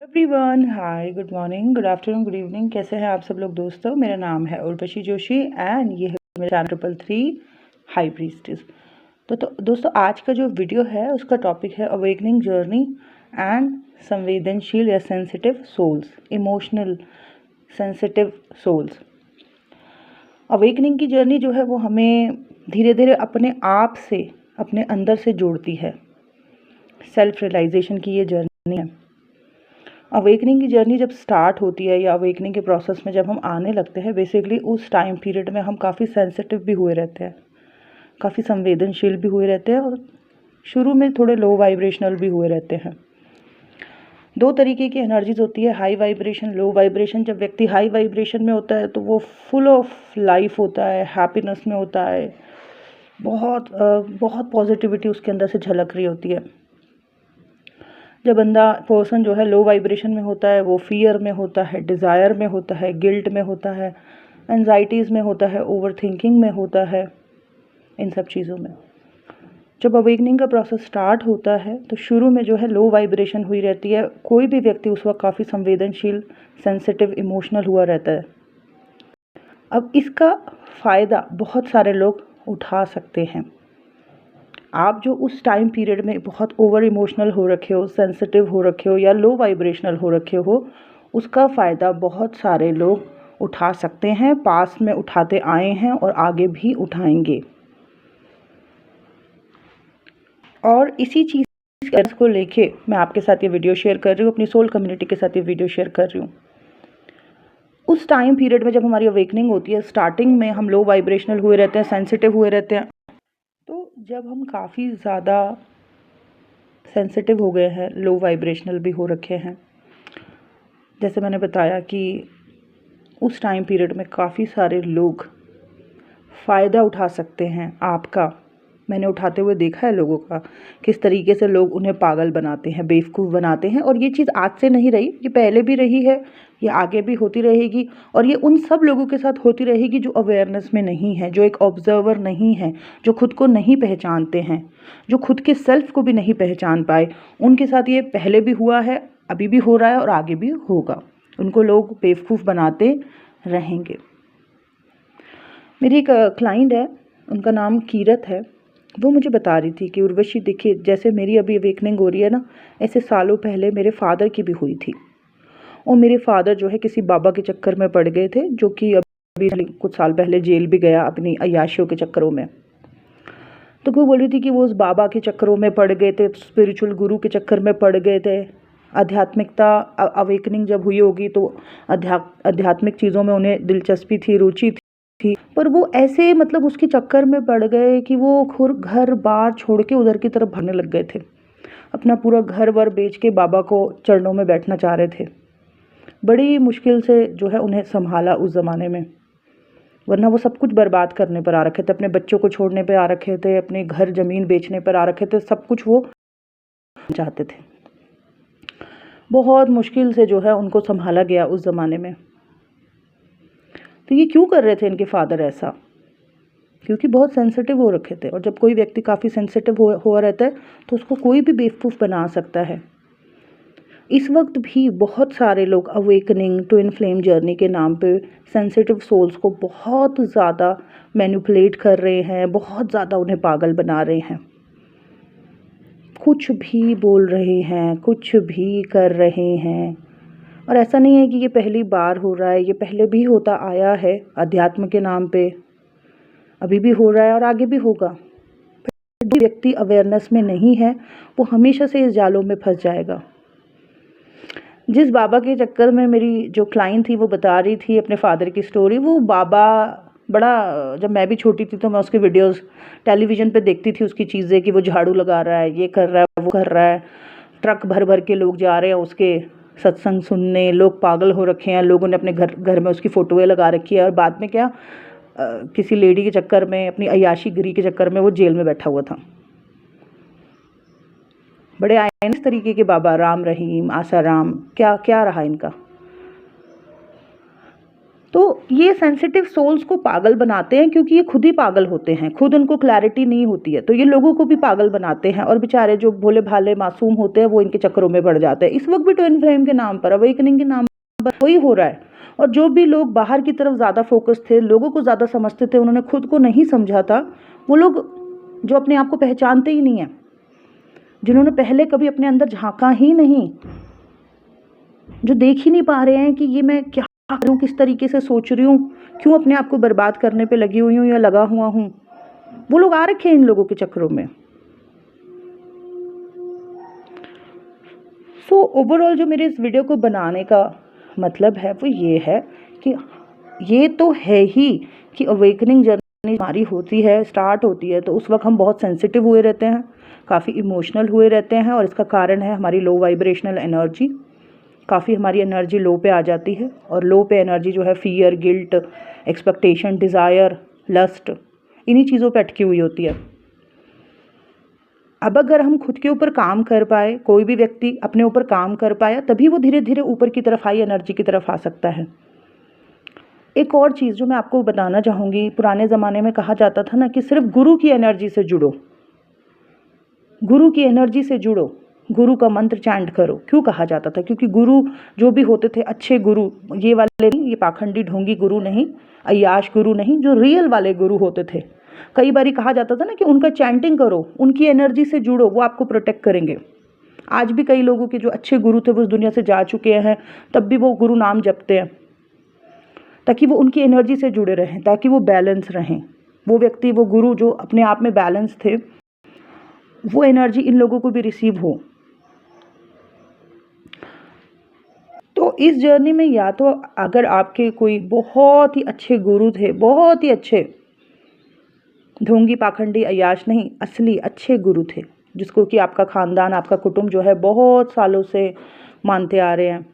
Everyone, hi, good morning, good afternoon, good evening. कैसे हैं आप सब लोग दोस्तों? मेरा नाम है उर्वशी जोशी एंड ये है मेरा चैनल 333 हाई प्रीस्टेस। तो दोस्तों, आज का जो वीडियो है उसका टॉपिक है अवेकनिंग जर्नी एंड संवेदनशील या sensitive souls, emotional sensitive souls. Awakening की जर्नी जो है वो हमें धीरे धीरे अपने आप से, अपने अंदर से जोड़ती है। सेल्फ रियलाइजेशन की ये जर्नी है। अवेकनिंग की जर्नी जब स्टार्ट होती है या अवेकनिंग के प्रोसेस में जब हम आने लगते हैं, बेसिकली उस टाइम पीरियड में हम काफ़ी सेंसिटिव भी हुए रहते हैं, काफ़ी संवेदनशील भी हुए रहते हैं और शुरू में थोड़े लो वाइब्रेशनल भी हुए रहते हैं। दो तरीके की एनर्जीज होती है, हाई वाइब्रेशन, लो वाइब्रेशन। जब व्यक्ति हाई वाइब्रेशन में होता है तो वो फुल ऑफ लाइफ होता है, हैप्पीनेस में होता है, बहुत पॉजिटिविटी उसके अंदर से झलक रही होती है। जब पर्सन जो है लो वाइब्रेशन में होता है, वो फियर में होता है, डिज़ायर में होता है, गिल्ट में होता है, एंजाइटीज़ में होता है, ओवर थिंकिंग में होता है, इन सब चीज़ों में। जब अवेकनिंग का प्रोसेस स्टार्ट होता है तो शुरू में जो है लो वाइब्रेशन हुई रहती है। कोई भी व्यक्ति उस वक्त काफ़ी संवेदनशील, सेंसिटिव, इमोशनल हुआ रहता है। अब इसका फ़ायदा बहुत सारे लोग उठा सकते हैं। आप जो उस टाइम पीरियड में बहुत ओवर इमोशनल हो रखे हो, सेंसिटिव हो रखे हो या लो वाइब्रेशनल हो रखे हो, उसका फ़ायदा बहुत सारे लोग उठा सकते हैं, पास्ट में उठाते आए हैं और आगे भी उठाएंगे। और इसी चीज़ को लेके मैं आपके साथ ये वीडियो शेयर कर रही हूँ, अपनी सोल कम्युनिटी के साथ ये वीडियो शेयर कर रही हूँ। उस टाइम पीरियड में जब हमारी अवेकनिंग होती है, स्टार्टिंग में हम लो वाइब्रेशनल हुए रहते हैं, सेंसिटिव हुए रहते हैं। तो जब हम काफ़ी ज़्यादा सेंसिटिव हो गए हैं, लो वाइब्रेशनल भी हो रखे हैं, जैसे मैंने बताया कि उस टाइम पीरियड में काफ़ी सारे लोग फ़ायदा उठा सकते हैं आपका। मैंने उठाते हुए देखा है लोगों का, किस तरीके से लोग उन्हें पागल बनाते हैं, बेवकूफ़ बनाते हैं। और ये चीज़ आज से नहीं रही, ये पहले भी रही है, ये आगे भी होती रहेगी। और ये उन सब लोगों के साथ होती रहेगी जो अवेयरनेस में नहीं है, जो एक ऑब्जर्वर नहीं है, जो खुद को नहीं पहचानते हैं, जो खुद के सेल्फ को भी नहीं पहचान पाए। उनके साथ ये पहले भी हुआ है, अभी भी हो रहा है और आगे भी होगा। उनको लोग बेवकूफ़ बनाते रहेंगे। मेरी एक क्लाइंट है, उनका नाम कीरत है। वो मुझे बता रही थी कि उर्वशी देखिए, जैसे मेरी अभी अवेकनिंग हो रही है ना, ऐसे सालों पहले मेरे फादर की भी हुई थी। और मेरे फादर जो है किसी बाबा के चक्कर में पड़ गए थे, जो कि अभी कुछ साल पहले जेल भी गया अपनी अय्याशियों के चक्करों में। तो वो बोल रही थी कि वो उस बाबा के चक्करों में पड़ गए थे, स्पिरिचुअल गुरु के चक्कर में पड़ गए थे। आध्यात्मिकता अवेकनिंग जब हुई होगी तो आध्यात्मिक चीज़ों में उन्हें दिलचस्पी थी, रुचि थी, पर वो ऐसे मतलब उसके चक्कर में पड़ गए कि वो खुद घर बार छोड़ के उधर की तरफ भागने लग गए थे। अपना पूरा घर वर बेच के बाबा को चरणों में बैठना चाह रहे थे। बड़ी मुश्किल से जो है उन्हें संभाला उस ज़माने में, वरना वो सब कुछ बर्बाद करने पर आ रखे थे, अपने बच्चों को छोड़ने पर आ रखे थे, अपने घर ज़मीन बेचने पर आ रखे थे, सब कुछ वो चाहते थे। बहुत मुश्किल से जो है उनको संभाला गया उस ज़माने में। तो ये क्यों कर रहे थे इनके फादर ऐसा? क्योंकि बहुत सेंसिटिव हो रखे थे। और जब कोई व्यक्ति काफ़ी सेंसिटिव हुआ रहता है तो उसको कोई भी बेवकूफ़ बना सकता है। इस वक्त भी बहुत सारे लोग अवेकनिंग, ट्विन फ्लेम जर्नी के नाम पे सेंसिटिव सोल्स को बहुत ज़्यादा मैनिपुलेट कर रहे हैं, बहुत ज़्यादा उन्हें पागल बना रहे हैं, कुछ भी बोल रहे हैं, कुछ भी कर रहे हैं। और ऐसा नहीं है कि ये पहली बार हो रहा है, ये पहले भी होता आया है अध्यात्म के नाम पे, अभी भी हो रहा है और आगे भी होगा। जो व्यक्ति अवेयरनेस में नहीं है वो हमेशा से इस जालों में फंस जाएगा। जिस बाबा के चक्कर में मेरी जो क्लाइंट थी वो बता रही थी अपने फादर की स्टोरी, वो बाबा बड़ा, जब मैं भी छोटी थी तो मैं उसके वीडियोस टेलीविज़न पे देखती थी, उसकी चीज़ें कि वो झाड़ू लगा रहा है, ये कर रहा है, वो कर रहा है, ट्रक भर भर के लोग जा रहे हैं उसके सत्संग सुनने, लोग पागल हो रखे हैं, लोगों ने अपने घर में उसकी फ़ोटोएँ लगा रखी है। और बाद में क्या, किसी लेडी के चक्कर में, अपनी अय्याशी गिरी के चक्कर में वो जेल में बैठा हुआ था। बड़े आए इस तरीके के बाबा, राम रहीम, आसाराम, क्या क्या रहा इनका। तो ये सेंसिटिव सोल्स को पागल बनाते हैं, क्योंकि ये खुद ही पागल होते हैं, खुद उनको क्लैरिटी नहीं होती है, तो ये लोगों को भी पागल बनाते हैं। और बेचारे जो भोले भाले मासूम होते हैं वो इनके चक्करों में पड़ जाते हैं। इस वक्त भी ट्विन फ्लेम के नाम पर, अवेकनिंग के नाम पर वही हो रहा है। और जो भी लोग बाहर की तरफ ज़्यादा फोकस थे, लोगों को ज़्यादा समझते थे, उन्होंने खुद को नहीं समझा था। वो लोग जो अपने आप को पहचानते ही नहीं है, जिन्होंने पहले कभी अपने अंदर झांका ही नहीं, जो देख ही नहीं पा रहे हैं कि ये मैं क्या करूं, किस तरीके से सोच रही हूँ, क्यों अपने आप को बर्बाद करने पे लगी हुई हूँ या लगा हुआ हूँ, वो लोग आ रखे हैं इन लोगों के चक्करों में। सो ओवरऑल जो मेरे इस वीडियो को बनाने का मतलब है वो ये है कि ये तो है ही कि अवेकनिंग जर्नी हमारी होती है, स्टार्ट होती है, तो उस वक्त हम बहुत सेंसिटिव हुए रहते हैं, काफ़ी इमोशनल हुए रहते हैं। और इसका कारण है हमारी लो वाइब्रेशनल एनर्जी। काफ़ी हमारी एनर्जी लो पे आ जाती है, और लो पे एनर्जी जो है fear, guilt, expectation, desire, lust, इन्हीं चीज़ों पे अटकी हुई होती है। अब अगर हम खुद के ऊपर काम कर पाए, कोई भी व्यक्ति अपने ऊपर काम कर पाया, तभी वो धीरे धीरे ऊपर की तरफ, हाई एनर्जी की तरफ आ सकता है। एक और चीज़ जो मैं आपको बताना चाहूँगी, पुराने ज़माने में कहा जाता था ना कि सिर्फ गुरु की एनर्जी से जुड़ो, गुरु की एनर्जी से जुड़ो, गुरु का मंत्र चैंट करो। क्यों कहा जाता था? क्योंकि गुरु जो भी होते थे, अच्छे गुरु, ये वाले नहीं, ये पाखंडी ढोंगी गुरु नहीं, अय्याश गुरु नहीं, जो रियल वाले गुरु होते थे, कई बार कहा जाता था ना कि उनका चैंटिंग करो, उनकी एनर्जी से जुड़ो, वो आपको प्रोटेक्ट करेंगे। आज भी कई लोगों के जो अच्छे गुरु थे वो इस दुनिया से जा चुके हैं, तब भी वो गुरु नाम जपते हैं, ताकि वो उनकी एनर्जी से जुड़े रहें, ताकि वो बैलेंस रहें। वो व्यक्ति, वो गुरु जो अपने आप में बैलेंस थे, वो एनर्जी इन लोगों को भी रिसीव हो। तो इस जर्नी में या तो अगर आपके कोई बहुत ही अच्छे गुरु थे, बहुत ही अच्छे, ढोंगी पाखंडी अय्याश नहीं, असली अच्छे गुरु थे, जिसको कि आपका ख़ानदान, आपका कुटुंब जो है बहुत सालों से मानते आ रहे हैं,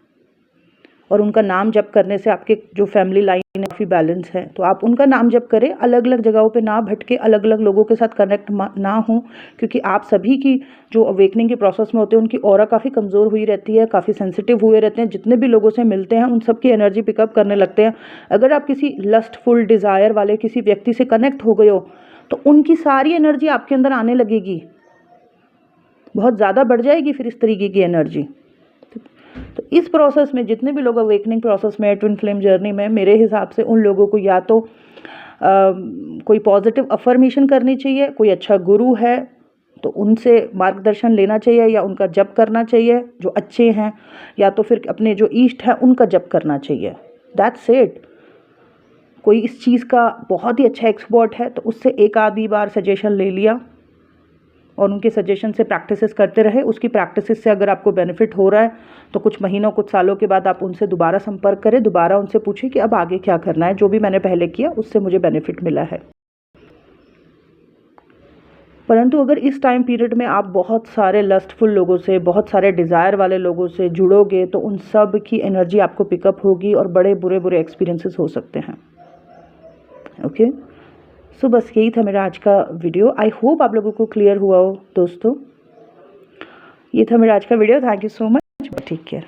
और उनका नाम जप करने से आपके जो फैमिली लाइन है काफ़ी बैलेंस है, तो आप उनका नाम जप करें। अलग अलग जगहों पे ना भटके, अलग अलग लोगों के साथ कनेक्ट ना हो, क्योंकि आप सभी की जो अवेकनिंग के प्रोसेस में होते हैं उनकी ऑरा काफ़ी कमज़ोर हुई रहती है, काफ़ी सेंसिटिव हुए रहते हैं। जितने भी लोगों से मिलते हैं उन सब की एनर्जी पिकअप करने लगते हैं। अगर आप किसी लस्टफुल डिज़ायर वाले किसी व्यक्ति से कनेक्ट हो गए हो, तो उनकी सारी एनर्जी आपके अंदर आने लगेगी, बहुत ज़्यादा बढ़ जाएगी फिर इस तरीके की एनर्जी। तो इस प्रोसेस में जितने भी लोग अवेकनिंग प्रोसेस में, ट्विन फ्लेम जर्नी में, मेरे हिसाब से उन लोगों को या तो कोई पॉजिटिव अफर्मेशन करनी चाहिए, कोई अच्छा गुरु है तो उनसे मार्गदर्शन लेना चाहिए या उनका जप करना चाहिए जो अच्छे हैं, या तो फिर अपने जो ईष्ट हैं उनका जप करना चाहिए। That's it. कोई इस चीज़ का बहुत ही अच्छा एक्सपर्ट है तो उससे एक आधी बार सजेशन ले लिया और उनके सजेशन से प्रैक्टिसेस करते रहे। उसकी प्रैक्टिसेस से अगर आपको बेनिफिट हो रहा है तो कुछ महीनों, कुछ सालों के बाद आप उनसे दोबारा संपर्क करें, दोबारा उनसे पूछें कि अब आगे क्या करना है, जो भी मैंने पहले किया उससे मुझे बेनिफिट मिला है। परंतु अगर इस टाइम पीरियड में आप बहुत सारे लस्टफुल लोगों से, बहुत सारे डिज़ायर वाले लोगों से जुड़ोगे तो उन सब की एनर्जी आपको पिकअप होगी और बड़े बुरे एक्सपीरियंसेस हो सकते हैं। ओके, सो बस यही था मेरा आज का वीडियो। आई होप आप लोगों को क्लियर हुआ हो दोस्तों। ये था मेरा आज का video. Thank you so much. Take care.